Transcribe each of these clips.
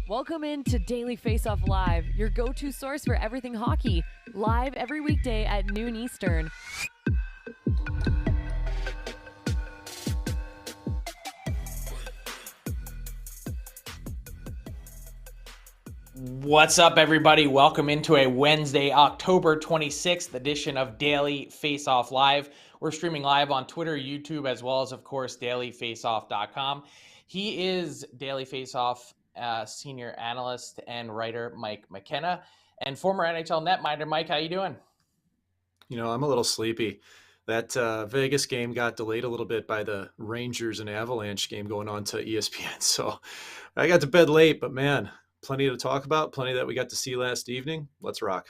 Welcome in to Daily Faceoff Live, your go-to source for everything hockey. Live every weekday at noon Eastern. What's up, everybody? Welcome into a Wednesday, October 26th edition of Daily Faceoff Live. We're streaming live on Twitter, YouTube, as well as, of course, dailyfaceoff.com. He is Daily Faceoff senior analyst and writer Mike McKenna, and former NHL netminder. Mike, how you doing? You know, I'm a little sleepy. That Vegas game got delayed a little bit by the Rangers and Avalanche game going on to ESPN. So I got to bed late, but man, plenty to talk about, plenty that we got to see last evening. Let's rock.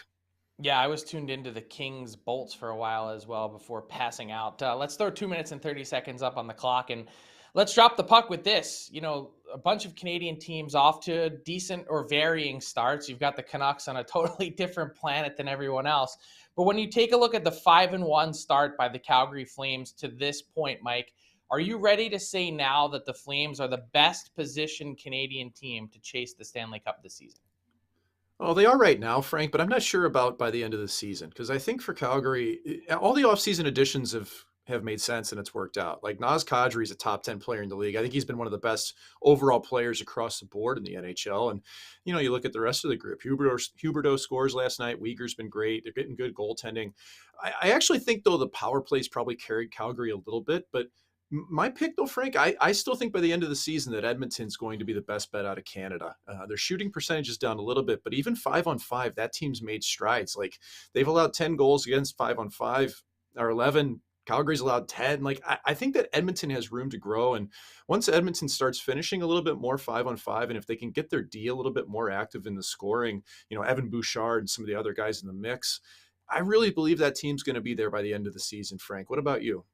Yeah, I was tuned into the Kings Bolts for a while as well before passing out. Let's throw 2 minutes and 30 seconds up on the clock and let's drop the puck with this. You know, a bunch of Canadian teams off to decent or varying starts. You've got the Canucks on a totally different planet than everyone else. But when you take a look at the 5-1 start by the Calgary Flames to this point, Mike, are you ready to say now that the Flames are the best positioned Canadian team to chase the Stanley Cup this season? Oh, they are right now, Frank, but I'm not sure about by the end of the season because I think for Calgary, all the offseason additions have made sense and it's worked out. Like Naz Kadri is a top 10 player in the league. I think he's been one of the best overall players across the board in the NHL. And, you know, you look at the rest of the group. Huberdeau scores last night. Uyghur's been great. They're getting good goaltending. I actually think, though, the power plays probably carried Calgary a little bit, but my pick, though, Frank, I still think by the end of the season that Edmonton's going to be the best bet out of Canada. Their shooting percentage is down a little bit, but even 5-on-5, that team's made strides. Like they've allowed 10 goals against 5-on-5 or 11. Calgary's allowed 10. Like I think that Edmonton has room to grow. And once Edmonton starts finishing a little bit more 5-on-5, and if they can get their D a little bit more active in the scoring, you know, Evan Bouchard and some of the other guys in the mix, I really believe that team's going to be there by the end of the season, Frank. What about you?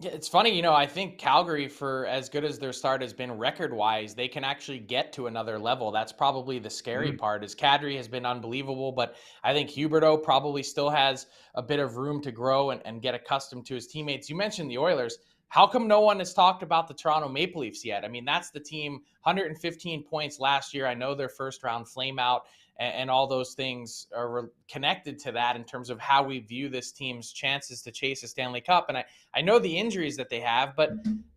Yeah, it's funny, you know, I think Calgary, for as good as their start has been record-wise, they can actually get to another level. That's probably the scary part. Is Kadri has been unbelievable, but I think Huberdeau probably still has a bit of room to grow and get accustomed to his teammates. You mentioned the Oilers. How come no one has talked about the Toronto Maple Leafs yet? I mean, that's the team, 115 points last year. I know their first round flame out and all those things are connected to that in terms of how we view this team's chances to chase a Stanley Cup. And I know the injuries that they have, but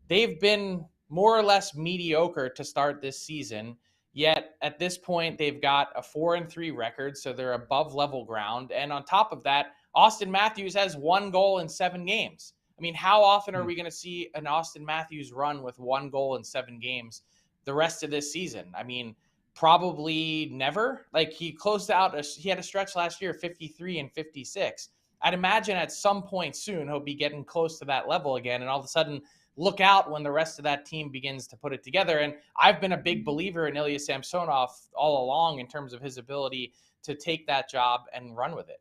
they've been more or less mediocre to start this season. Yet at this point, they've got a 4-3 record, so they're above level ground. And on top of that, Austin Matthews has 1 goal in 7 games. I mean, how often are we going to see an Austin Matthews run with 1 goal in 7 games the rest of this season? I mean, probably never. Like he closed out, he had a stretch last year, 53 and 56. I'd imagine at some point soon he'll be getting close to that level again. And all of a sudden, look out when the rest of that team begins to put it together. And I've been a big believer in Ilya Samsonov all along in terms of his ability to take that job and run with it.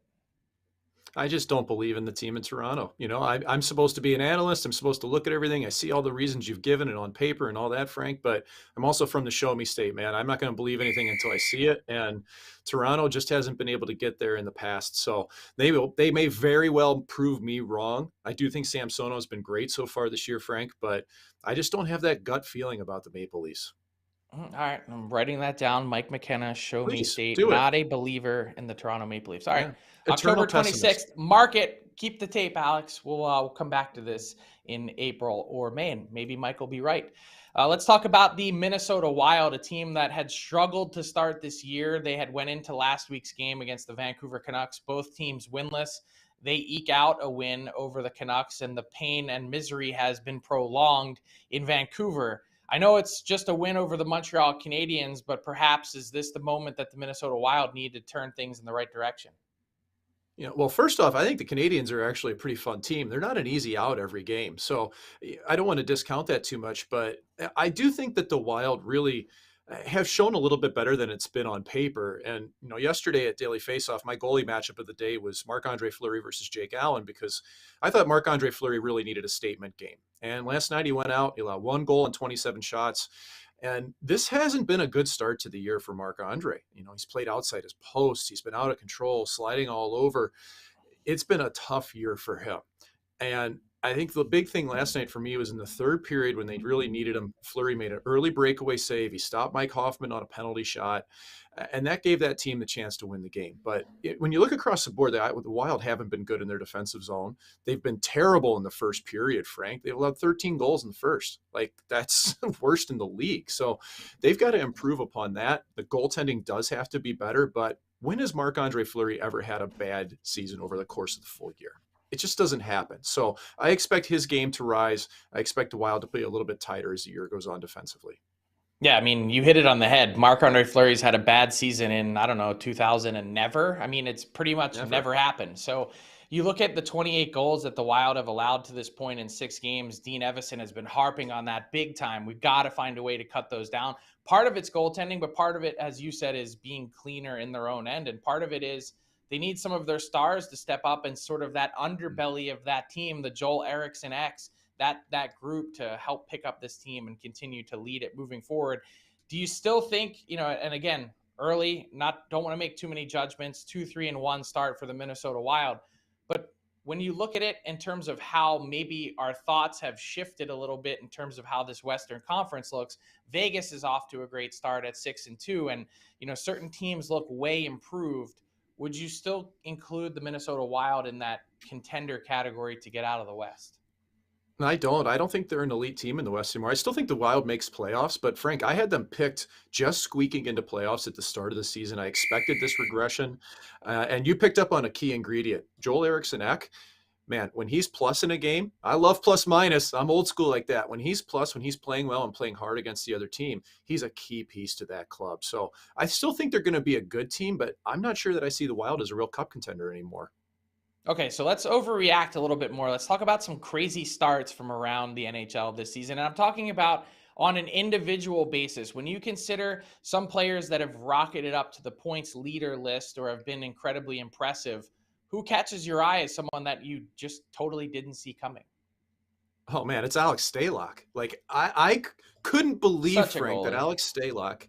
I just don't believe in the team in Toronto. You know, I'm supposed to be an analyst. I'm supposed to look at everything. I see all the reasons you've given it on paper and all that, Frank, but I'm also from the show me state, man. I'm not going to believe anything until I see it. And Toronto just hasn't been able to get there in the past. So they may very well prove me wrong. I do think Samsonov has been great so far this year, Frank, but I just don't have that gut feeling about the Maple Leafs. All right, I'm writing that down. Mike McKenna, show me Please state, do it. not a believer in the Toronto Maple Leafs. All right, Yeah. Eternal October pessimist. 26th, mark it. Keep the tape, Alex. We'll come back to this in April or May, and maybe Mike will be right. Let's talk about the Minnesota Wild, a team that had struggled to start this year. They had went into last week's game against the Vancouver Canucks, both teams winless. They eke out a win over the Canucks, and the pain and misery has been prolonged in Vancouver. I know it's just a win over the Montreal Canadiens, but perhaps is this the moment that the Minnesota Wild need to turn things in the right direction? You know, well, first off, I think the Canadians are actually a pretty fun team. They're not an easy out every game. So I don't want to discount that too much, but I do think that the Wild really have shown a little bit better than it's been on paper. And, you know, yesterday at Daily Faceoff, my goalie matchup of the day was Marc-Andre Fleury versus Jake Allen because I thought Marc-Andre Fleury really needed a statement game. And last night he went out, he allowed 1 goal and 27 shots. And this hasn't been a good start to the year for Marc-Andre. You know, he's played outside his post. He's been out of control, sliding all over. It's been a tough year for him. And I think the big thing last night for me was in the third period when they really needed him. Fleury made an early breakaway save. He stopped Mike Hoffman on a penalty shot, and that gave that team the chance to win the game. But when you look across the board, the Wild haven't been good in their defensive zone. They've been terrible in the first period, Frank. They've allowed 13 goals in the first. Like, that's the worst in the league. So they've got to improve upon that. The goaltending does have to be better, but when has Marc-Andre Fleury ever had a bad season over the course of the full year? It just doesn't happen. So I expect his game to rise. I expect the Wild to play a little bit tighter as the year goes on defensively. Yeah, I mean, you hit it on the head. Marc-Andre Fleury's had a bad season in, 2000 and never. I mean, it's pretty much never happened. So you look at the 28 goals that the Wild have allowed to this point in 6 games. Dean Evison has been harping on that big time. We've got to find a way to cut those down. Part of it's goaltending, but part of it, as you said, is being cleaner in their own end. And part of it is they need some of their stars to step up and sort of that underbelly of that team, the Joel Eriksson X, that group to help pick up this team and continue to lead it moving forward. Do you still think, and again, early, don't want to make too many judgments, 2-3-1 start for the Minnesota Wild. But when you look at it in terms of how maybe our thoughts have shifted a little bit in terms of how this Western Conference looks, Vegas is off to a great start at 6-2, and certain teams look way improved. Would you still include the Minnesota Wild in that contender category to get out of the West? I don't. I don't think they're an elite team in the West anymore. I still think the Wild makes playoffs, but Frank, I had them picked just squeaking into playoffs at the start of the season. I expected this regression, and you picked up on a key ingredient. Joel Eriksson Ek, man, when he's plus in a game, I love plus minus. I'm old school like that. When he's plus, when he's playing well and playing hard against the other team, he's a key piece to that club. So I still think they're going to be a good team, but I'm not sure that I see the Wild as a real cup contender anymore. Okay, so let's overreact a little bit more. Let's talk about some crazy starts from around the NHL this season. And I'm talking about on an individual basis. When you consider some players that have rocketed up to the points leader list or have been incredibly impressive, who catches your eye as someone that you just totally didn't see coming? Oh, man, it's Alex Stalock. Like, I couldn't believe, Frank, that Alex Stalock.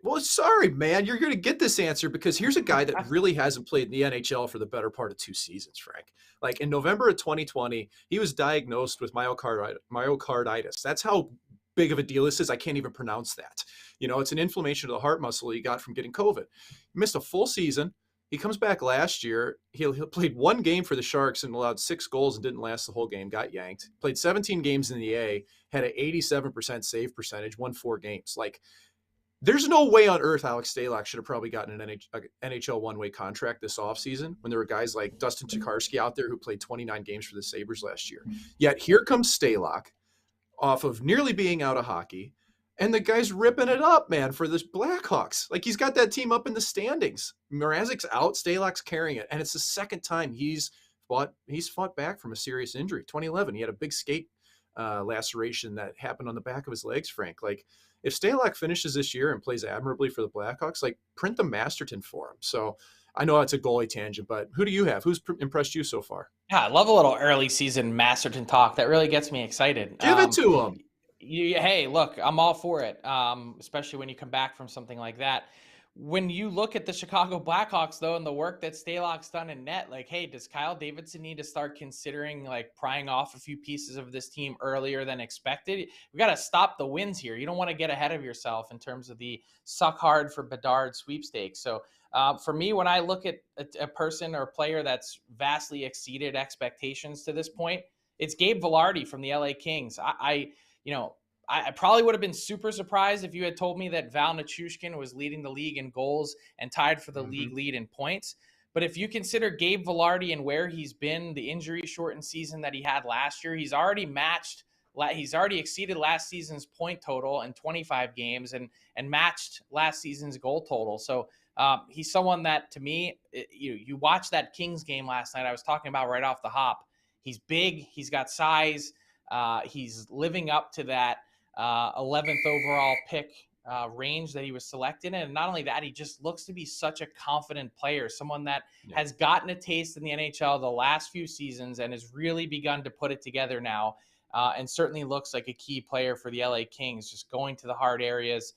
Well, sorry, man. You're going to get this answer because here's a guy that really hasn't played in the NHL for the better part of 2 seasons, Frank. Like, in November of 2020, he was diagnosed with myocarditis. That's how big of a deal this is. I can't even pronounce that. It's an inflammation of the heart muscle he got from getting COVID. He missed a full season. He comes back last year. He played 1 game for the Sharks and allowed 6 goals and didn't last the whole game, got yanked. Played 17 games in the A, had an 87% save percentage, won 4 games. Like, there's no way on earth Alex Stalock should have probably gotten an NHL one-way contract this offseason when there were guys like Dustin Tokarski out there who played 29 games for the Sabres last year. Yet here comes Stalock off of nearly being out of hockey, and the guy's ripping it up, man, for the Blackhawks. Like, he's got that team up in the standings. Mrazek's out, Stalock's carrying it, and it's the second time he's fought back from a serious injury. 2011, he had a big skate laceration that happened on the back of his legs, Frank. Like, if Stalock finishes this year and plays admirably for the Blackhawks, like, print the Masterton for him. So I know it's a goalie tangent, but who do you have? Who's impressed you so far? Yeah, I love a little early season Masterton talk. That really gets me excited. Give it to him. Hey, look, I'm all for it, especially when you come back from something like that. When you look at the Chicago Blackhawks, though, and the work that Stalock's done in net, like, hey, does Kyle Davidson need to start considering, like, prying off a few pieces of this team earlier than expected? We got to stop the wins here. You don't want to get ahead of yourself in terms of the suck hard for Bedard sweepstakes. So for me, when I look at a person or a player that's vastly exceeded expectations to this point, it's Gabe Vilardi from the LA Kings. I probably would have been super surprised if you had told me that Val Nichushkin was leading the league in goals and tied for the league lead in points. But if you consider Gabe Vilardi and where he's been, the injury-shortened season that he had last year, he's already exceeded last season's point total in 25 games and matched last season's goal total. So he's someone that, to me, you watch that Kings game last night, I was talking about right off the hop. He's big. He's got size. He's living up to that 11th overall pick range that he was selected in. And not only that, he just looks to be such a confident player, someone that has gotten a taste in the NHL the last few seasons and has really begun to put it together now, and certainly looks like a key player for the LA Kings, just going to the hard areas.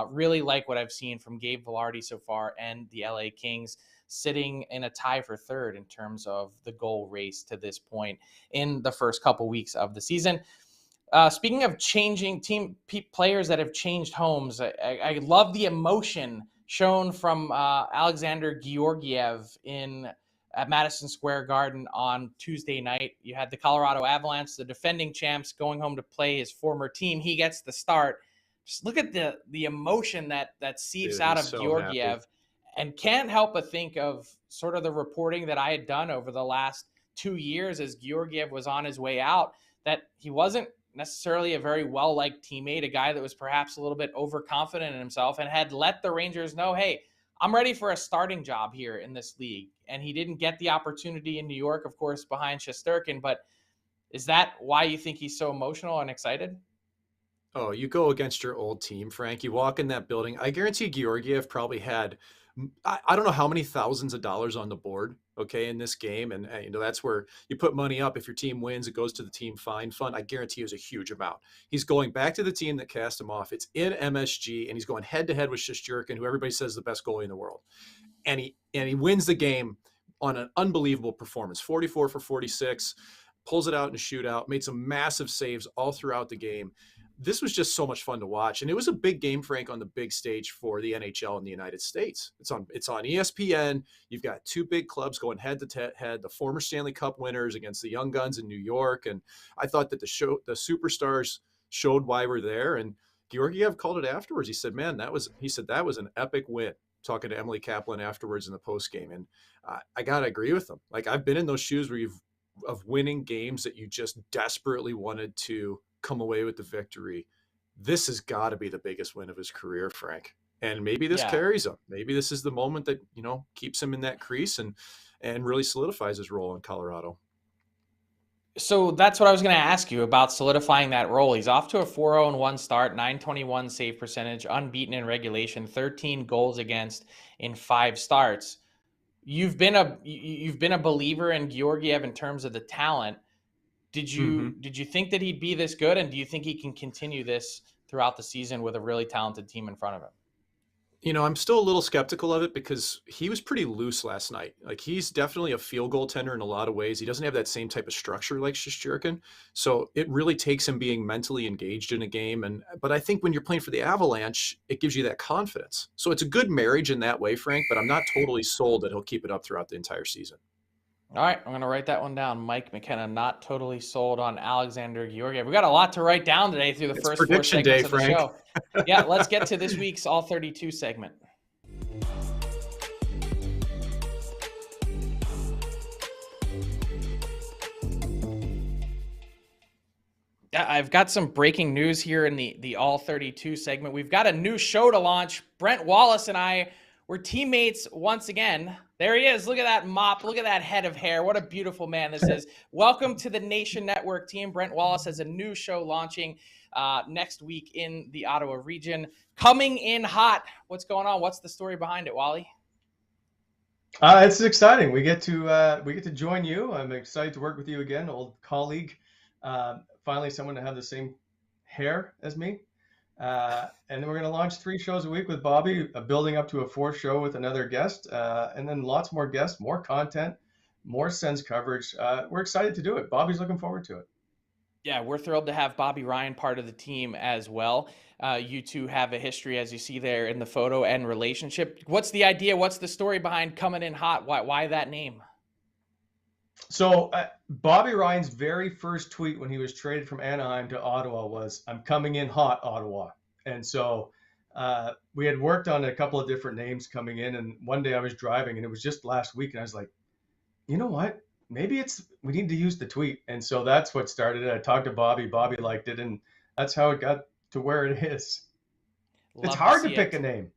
Really like what I've seen from Gabe Vilardi so far and the LA Kings. sitting in a tie for third in terms of the goal race to this point in the first couple weeks of the season. Speaking of changing players that have changed homes, I love the emotion shown from Alexander Georgiev at Madison Square Garden on Tuesday night. You had the Colorado Avalanche, the defending champs, going home to play his former team. He gets the start. Just look at the emotion that seeps out of so Georgiev, happy. and can't help but think of sort of the reporting that I had done over the last 2 years as Georgiev was on his way out, that he wasn't necessarily a very well-liked teammate, a guy that was perhaps a little bit overconfident in himself and had let the Rangers know, hey, I'm ready for a starting job here in this league. And he didn't get the opportunity in New York, of course, behind Shesterkin. But is that why you think he's so emotional and excited? Oh, you go against your old team, Frank. You walk in that building. I guarantee Georgiev probably had, I don't know how many thousands of dollars on the board, okay, in this game. And that's where you put money up. If your team wins, it goes to the team fund. I guarantee it was a huge amount. He's going back to the team that cast him off. It's in MSG, and he's going head-to-head with Shesterkin, who everybody says is the best goalie in the world. And he wins the game on an unbelievable performance, 44 for 46, pulls it out in a shootout, made some massive saves all throughout the game. This was just so much fun to watch. And it was a big game, Frank, on the big stage for the NHL in the United States. It's on ESPN. You've got two big clubs going head to head, the former Stanley Cup winners against the Young Guns in New the I thought that the superstars showed why we're there. And Georgiev called it afterwards. He said, man, that was an epic win, talking to Emily Kaplan afterwards in the post game. And I got to agree with him. Like, I've been in those shoes where of winning games that you just desperately wanted to come away with the victory. This has got to be the biggest win of his career, Frank. And maybe this carries him. Maybe this is the moment that, keeps him in that crease and really solidifies his role in Colorado. So that's what I was going to ask you about, solidifying that role. He's off to a 4-0-1 start, .921 save percentage, unbeaten in regulation, 13 goals against in 5 starts. You've been a believer in Georgiev in terms of the talent. Did you think that he'd be this good, and do you think he can continue this throughout the season with a really talented team in front of him? I'm still a little skeptical of it because he was pretty loose last night. Like, he's definitely a field goaltender in a lot of ways. He doesn't have that same type of structure like Shesterkin. So it really takes him being mentally engaged in a game. But I think when you're playing for the Avalanche, it gives you that confidence. So it's a good marriage in that way, Frank, but I'm not totally sold that he'll keep it up throughout the entire season. All right, I'm going to write that one down. Mike McKenna, not totally sold on Alexander Georgiev. We got a lot to write down today through the first 4 segments of the show. Yeah, let's get to this week's All 32 segment. I've got some breaking news here in the All 32 segment. We've got a new show to launch. Brent Wallace and I were teammates once again. There he is. Look at that mop. Look at that head of hair. What a beautiful man this is. Welcome to the Nation Network team. Brent Wallace has a new show launching next week in the Ottawa region. Coming in hot. What's going on? What's the story behind it, Wally? It's exciting. We get to join you. I'm excited to work with you again, old colleague. Finally, someone to have the same hair as me. And then we're going to launch 3 shows a week with Bobby, building up to a 4th show with another guest, and then lots more guests, more content, more Sens coverage. We're excited to do it. Bobby's looking forward to it. Yeah, we're thrilled to have Bobby Ryan part of the team as well. You two have a history, as you see there in the photo, and relationship. What's the idea? What's the story behind Coming In Hot? Why that name? So Bobby Ryan's very first tweet when he was traded from Anaheim to Ottawa was, "I'm coming in hot, Ottawa." And so we had worked on a couple of different names coming in. And one day I was driving, and it was just last week. And I was like, you know what? Maybe we need to use the tweet. And so that's what started it. I talked to Bobby. Bobby liked it. And that's how it got to where it is. It's hard to pick a name.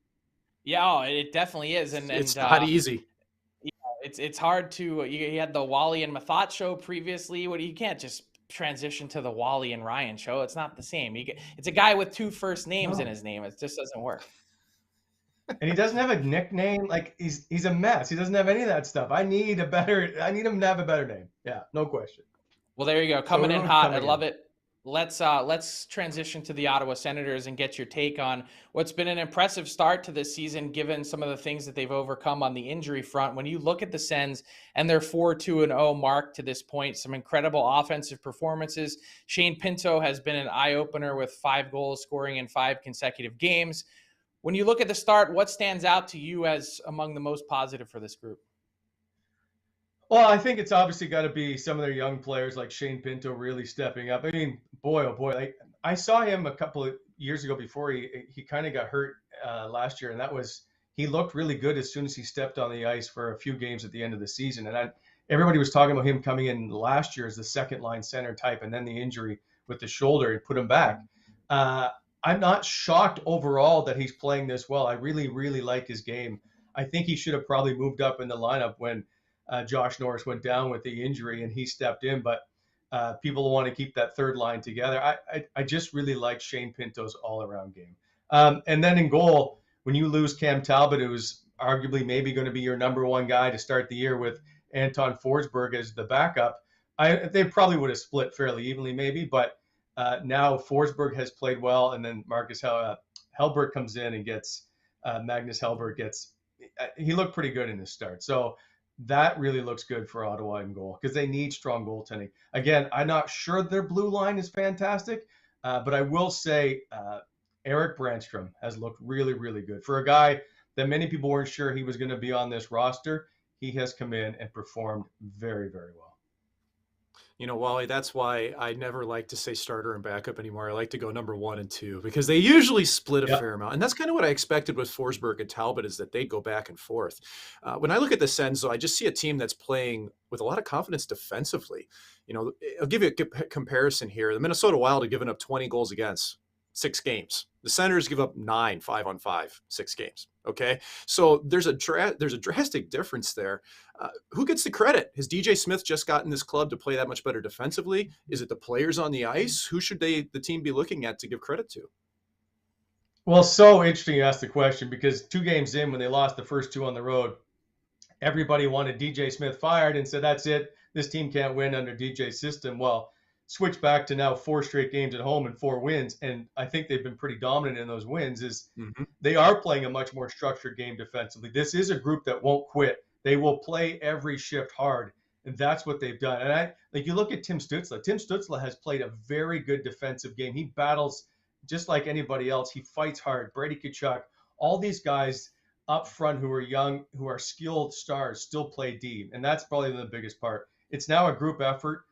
Yeah, it definitely is. And it's not easy. It's hard to. You had the Wally and Mathot show previously. You can't just transition to the Wally and Ryan show. It's not the same. It's a guy with 2 first names in his name. It just doesn't work. And he doesn't have a nickname. Like, he's a mess. He doesn't have any of that stuff. I need him to have a better name. Yeah, no question. Well, there you go. Coming in hot. I love it. Let's transition to the Ottawa Senators and get your take on what's been an impressive start to this season, given some of the things that they've overcome on the injury front. When you look at the Sens and their 4-2-0 mark to this point, some incredible offensive performances. Shane Pinto has been an eye-opener with 5 goals scoring in 5 consecutive games. When you look at the start, what stands out to you as among the most positive for this group? Well, I think it's obviously got to be some of their young players like Shane Pinto really stepping up. I mean, boy, oh boy, like I saw him a couple of years ago before he kind of got hurt last year, and he looked really good as soon as he stepped on the ice for a few games at the end of the season. And everybody was talking about him coming in last year as the second line center type, and then the injury with the shoulder put him back. I'm not shocked overall that he's playing this well. I really, really like his game. I think he should have probably moved up in the lineup when Josh Norris went down with the injury and he stepped in, but people want to keep that third line together. I just really like Shane Pinto's all-around game. And then in goal, when you lose Cam Talbot, who's arguably maybe going to be your number one guy to start the year with Anton Forsberg as the backup, they probably would have split fairly evenly maybe, but now Forsberg has played well, and then Marcus Hellberg comes in and gets Magnus Hellberg he looked pretty good in this start. So that really looks good for Ottawa in goal because they need strong goaltending. Again, I'm not sure their blue line is fantastic, but I will say Eric Brandstrom has looked really, really good. For a guy that many people weren't sure he was going to be on this roster, he has come in and performed very, very well. You know, Wally, that's why I never like to say starter and backup anymore. I like to go number 1 and 2 because they usually split a fair amount. And that's kind of what I expected with Forsberg and Talbot, is that they go back and forth. When I look at the Sens, though, I just see a team that's playing with a lot of confidence defensively. You know, I'll give you a comparison here. The Minnesota Wild have given up 20 goals against 6 games. The Senators give up 9, 5-on-5, 6 games. Okay, so there's a drastic difference there. Who gets the credit? Has DJ Smith just gotten this club to play that much better defensively? Is it the players on the ice? Who should the team be looking at to give credit to? Well, so interesting you asked the question, because 2 games in, when they lost the first 2 on the road, everybody wanted DJ Smith fired and said, that's it. This team can't win under DJ's system. Well, switch back to now 4 straight games at home and 4 wins. And I think they've been pretty dominant in those wins. They are playing a much more structured game defensively. This is a group that won't quit. They will play every shift hard. And that's what they've done. And you look at Tim Stützle. Tim Stützle has played a very good defensive game. He battles just like anybody else. He fights hard. Brady Tkachuk, all these guys up front who are young, who are skilled stars, still play deep. And that's probably the biggest part. It's now a group effort.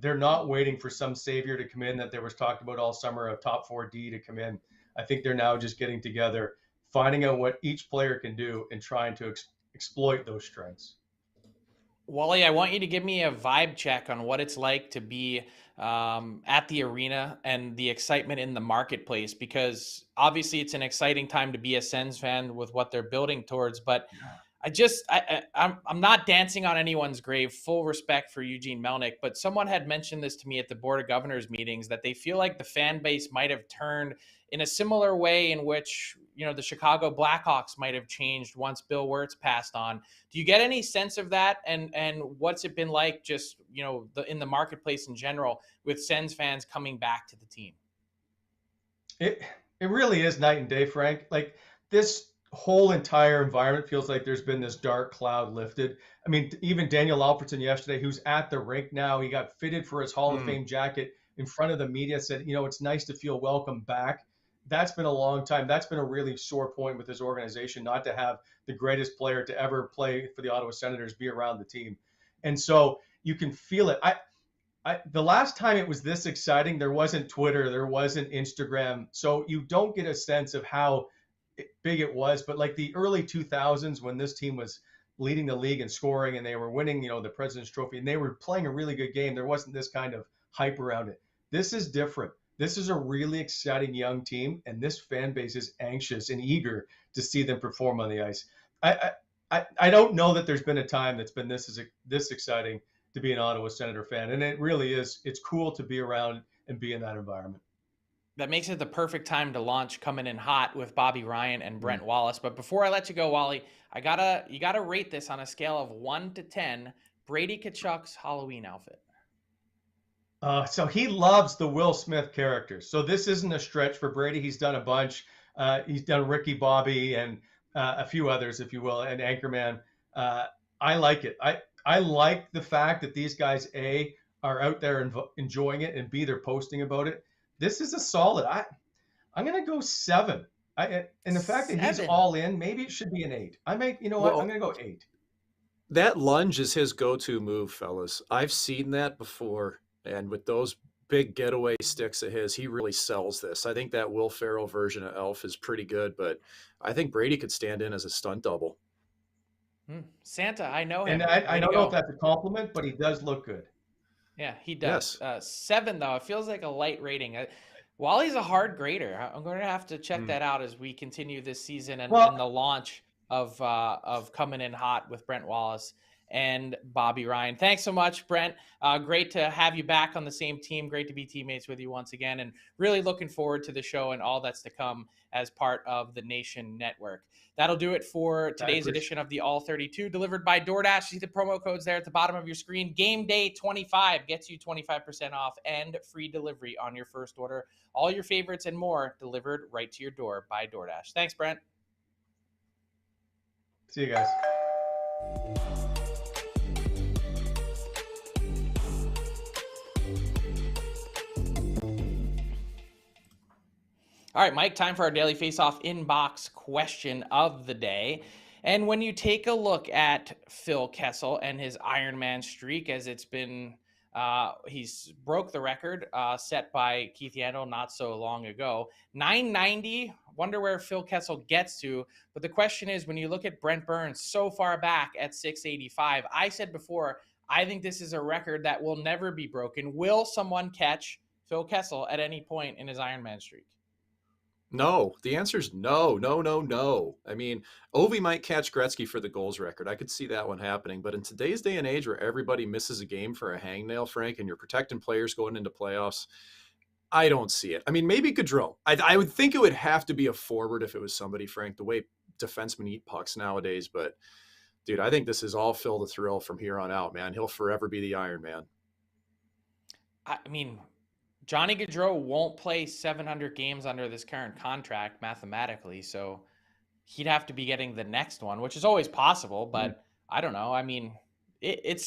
They're not waiting for some savior to come in that there was talked about all summer, a top 4D to come in. I think they're now just getting together, finding out what each player can do and trying to exploit those strengths. Wally, I want you to give me a vibe check on what it's like to be at the arena and the excitement in the marketplace, because obviously it's an exciting time to be a Sens fan with what they're building towards, but I'm not dancing on anyone's grave. Full respect for Eugene Melnyk, but someone had mentioned this to me at the Board of Governors meetings, that they feel like the fan base might have turned in a similar way in which, you know, the Chicago Blackhawks might have changed once Bill Wirtz passed on. Do you get any sense of that? And what's it been like, just, you know, in the marketplace in general, with Sens fans coming back to the team? It really is night and day, Frank. Like, this whole entire environment feels like there's been this dark cloud lifted. I mean, even Daniel Alfredson yesterday, who's at the rink now, he got fitted for his Hall of Fame jacket in front of the media, said, you know, it's nice to feel welcome back. That's been a long time. That's been a really sore point with this organization, not to have the greatest player to ever play for the Ottawa Senators be around the team. And so you can feel it. The last time it was this exciting, there wasn't Twitter, there wasn't Instagram. So you don't get a sense of how big it was. But like the early 2000s, when this team was leading the league in scoring and they were winning, you know, the President's Trophy, and they were playing a really good game, there wasn't this kind of hype around it. This is different. This is a really exciting young team, and this fan base is anxious and eager to see them perform on the ice. I don't know that there's been a time that's been this exciting to be an Ottawa Senator fan, and it really is. It's cool to be around and be in that environment. That makes it the perfect time to launch Coming in Hot with Bobby Ryan and Brent Wallace. But before I let you go, Wally, you gotta rate this on a scale of 1 to 10. Brady Tkachuk's Halloween outfit. So he loves the Will Smith characters. So this isn't a stretch for Brady. He's done a bunch. He's done Ricky Bobby and a few others, if you will, and Anchorman. Uh, I like it. I like the fact that these guys are out there enjoying it, and they're posting about it. This is a solid. I'm gonna go 7. And the fact that he's 7. all in, maybe it should be an 8. You know what? Well, I'm gonna go 8. that lunge is his go-to move, fellas. I've seen that before, and with those big getaway sticks of his, he really sells this. I think that Will Ferrell version of Elf is pretty good, but I think Brady could stand in as a stunt double. Santa, I know him. And I don't know if that's a compliment, but he does look good. Yeah, he does. Yes. 7, though, it feels like a light rating. Wally's a hard grader. I'm going to have to check that out as we continue this season and the launch of coming in hot with Brent Wallace and Bobby Ryan. Thanks so much, Brent. Great to have you back on the same team. Great to be teammates with you once again, and really looking forward to the show and all that's to come as part of the Nation Network. That'll do it for today's edition of the All 32, delivered by DoorDash. See the promo codes there at the bottom of your screen. Game Day 25 gets you 25% off and free delivery on your first order. All your favorites and more delivered right to your door by DoorDash. Thanks, Brent. See you guys. All right, Mike, time for our daily face-off inbox question of the day. And when you take a look at Phil Kessel and his Ironman streak, as it's been, he's broke the record set by Keith Yandel not so long ago. 990, wonder where Phil Kessel gets to. But the question is, when you look at Brent Burns so far back at 685, I said before, I think this is a record that will never be broken. Will someone catch Phil Kessel at any point in his Ironman streak? No, the answer is no. I mean, Ovi might catch Gretzky for the goals record. I could see that one happening. But in today's day and age where everybody misses a game for a hangnail, Frank, and you're protecting players going into playoffs, I don't see it. I mean, maybe Gaudreau. I would think it would have to be a forward if it was somebody, Frank, the way defensemen eat pucks nowadays. But, dude, I think this is all Phil the Thrill from here on out, man. He'll forever be the Iron Man. I mean, Johnny Gaudreau won't play 700 games under this current contract mathematically, so he'd have to be getting the next one, which is always possible, but I don't know. I mean, it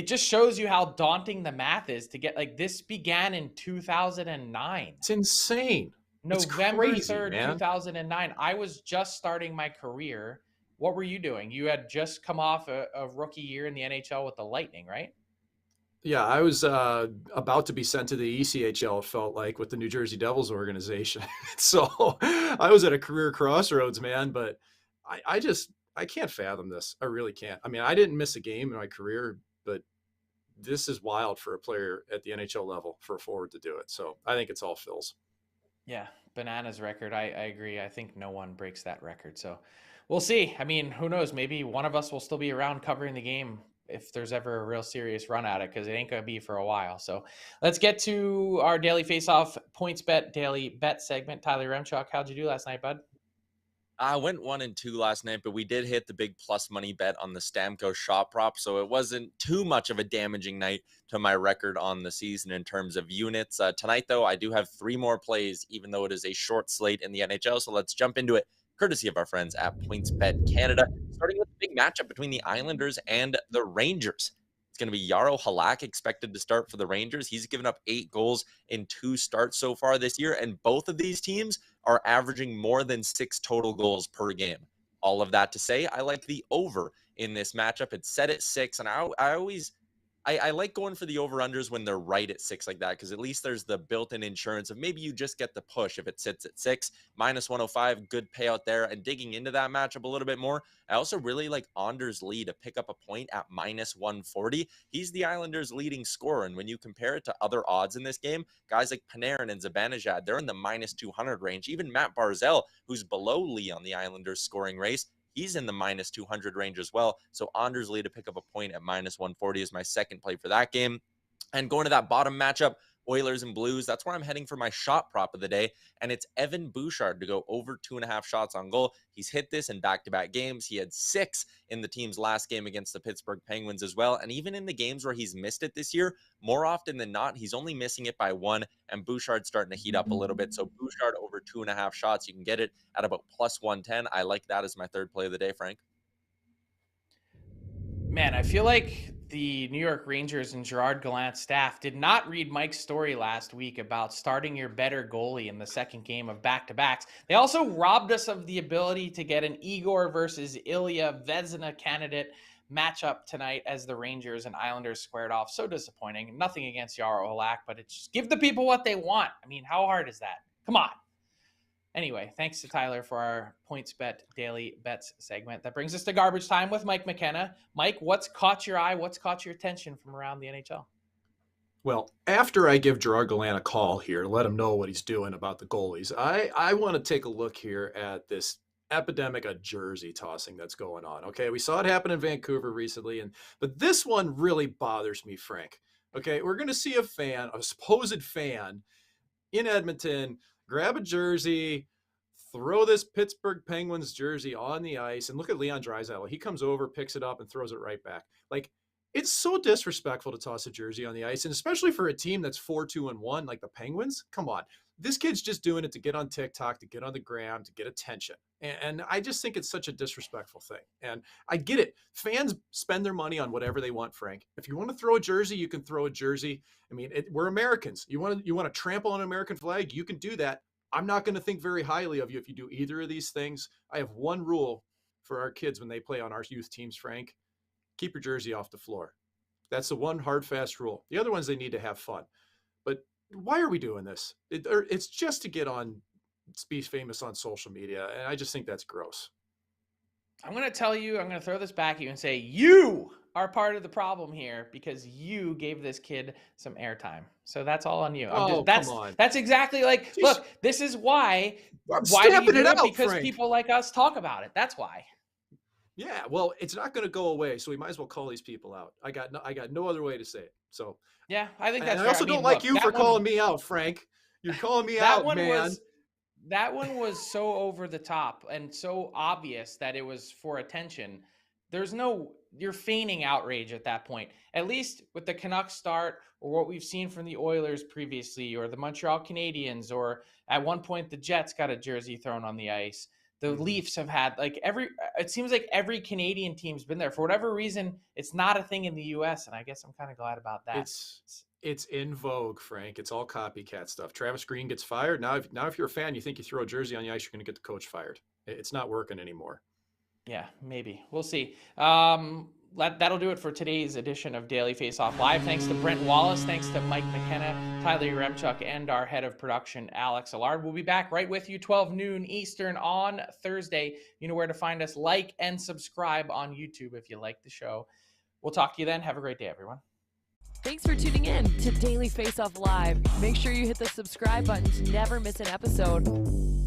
just shows you how daunting the math is to get, like, this began in 2009. It's insane. November it's crazy, 3rd, man. 2009. I was just starting my career. What were you doing? You had just come off a rookie year in the NHL with the Lightning, right? Yeah, I was about to be sent to the ECHL, it felt like, with the New Jersey Devils organization. So I was at a career crossroads, man, but I can't fathom this. I really can't. I mean, I didn't miss a game in my career, but this is wild for a player at the NHL level for a forward to do it. So I think it's all Phil's. Yeah, bananas record. I agree. I think no one breaks that record. So we'll see. I mean, who knows? Maybe one of us will still be around covering the game if there's ever a real serious run at it, because it ain't going to be for a while. So let's get to our daily face-off Pointsbet daily bet segment. Tyler Remchuk, how'd you do last night, bud? I went 1-2 last night, but we did hit the big plus money bet on the Stamkos shot prop, so it wasn't too much of a damaging night to my record on the season in terms of units. Tonight, though, I do have 3 more plays, even though it is a short slate in the NHL, so let's jump into it, courtesy of our friends at PointsBet Canada, starting with the big matchup between the Islanders and the Rangers. It's going to be Jaro Halak expected to start for the Rangers. He's given up 8 goals in 2 starts so far this year, and both of these teams are averaging more than 6 total goals per game. All of that to say, I like the over in this matchup. It's set at 6, and I like going for the over-unders when they're right at 6 like that, because at least there's the built-in insurance of maybe you just get the push if it sits at 6. Minus 105, good payout there. And digging into that matchup a little bit more, I also really like Anders Lee to pick up a point at minus 140. He's the Islanders' leading scorer, and when you compare it to other odds in this game, guys like Panarin and Zibanejad, they're in the minus 200 range. Even Matt Barzal, who's below Lee on the Islanders' scoring race, he's in the minus 200 range as well. So Anders Lee to pick up a point at minus 140 is my second play for that game. And going to that bottom matchup, Oilers and Blues. That's where I'm heading for my shot prop of the day. And it's Evan Bouchard to go over 2.5 shots on goal. He's hit this in back-to-back games. He had 6 in the team's last game against the Pittsburgh Penguins as well. And even in the games where he's missed it this year, more often than not, he's only missing it by 1. And Bouchard's starting to heat up a little bit. So Bouchard over 2.5 shots. You can get it at about plus 110. I like that as my third play of the day, Frank. Man, I feel like the New York Rangers and Gerard Gallant's staff did not read Mike's story last week about starting your better goalie in the second game of back-to-backs. They also robbed us of the ability to get an Igor versus Ilya Vezina candidate matchup tonight as the Rangers and Islanders squared off. So disappointing. Nothing against Yaro Halak, but it's just give the people what they want. I mean, how hard is that? Come on. Anyway, thanks to Tyler for our Pointsbet Daily Bets segment. That brings us to garbage time with Mike McKenna. Mike, what's caught your eye? What's caught your attention from around the NHL? Well, after I give Gerard Gallant a call here, let him know what he's doing about the goalies, I want to take a look here at this epidemic of jersey tossing that's going on. Okay, we saw it happen in Vancouver recently, but this one really bothers me, Frank. Okay, we're going to see a supposed fan in Edmonton, grab a jersey, throw this Pittsburgh Penguins jersey on the ice, and look at Leon Draisaitl. He comes over, picks it up, and throws it right back. Like, it's so disrespectful to toss a jersey on the ice, and especially for a team that's 4-2-1 like the Penguins. Come on. This kid's just doing it to get on TikTok, to get on the gram, to get attention. And I just think it's such a disrespectful thing. And I get it. Fans spend their money on whatever they want, Frank. If you want to throw a jersey, you can throw a jersey. I mean, we're Americans. You want to trample on an American flag, you can do that. I'm not going to think very highly of you if you do either of these things. I have one rule for our kids when they play on our youth teams, Frank. Keep your jersey off the floor. That's the one hard, fast rule. The other ones, they need to have fun. But why are we doing this? It's just to get on, be famous on social media. And I just think that's gross. I'm going to tell you, I'm going to throw this back at you and say, you are part of the problem here because you gave this kid some airtime. So that's all on you. Come on. That's exactly like, Jeez. Look, this is why. I'm why do you stepping do it out, Because Frank. people like us talk about it. That's why. Yeah, well, it's not going to go away, so we might as well call these people out. I got no other way to say it. So yeah, I think that's. And I also don't like you for calling me out, Frank. You're calling me out, man. That one was so over the top and so obvious that it was for attention. You're feigning outrage at that point. At least with the Canucks start, or what we've seen from the Oilers previously, or the Montreal Canadiens, or at one point the Jets got a jersey thrown on the ice. The Leafs have had it seems like every Canadian team's been there. For whatever reason, it's not a thing in the US, and I guess I'm kind of glad about that. It's in vogue, Frank. It's all copycat stuff. Travis Green gets fired. Now if you're a fan, you think you throw a jersey on the ice, you're going to get the coach fired. It's not working anymore. Yeah, maybe. We'll see. That'll do it for today's edition of Daily Faceoff Live. Thanks to Brent Wallace. Thanks to Mike McKenna, Tyler Remchuk, and our head of production, Alex Allard. We'll be back right with you 12 noon Eastern on Thursday. You know where to find us. Like and subscribe on YouTube if you like the show. We'll talk to you then. Have a great day, everyone. Thanks for tuning in to Daily Faceoff Live. Make sure you hit the subscribe button to never miss an episode.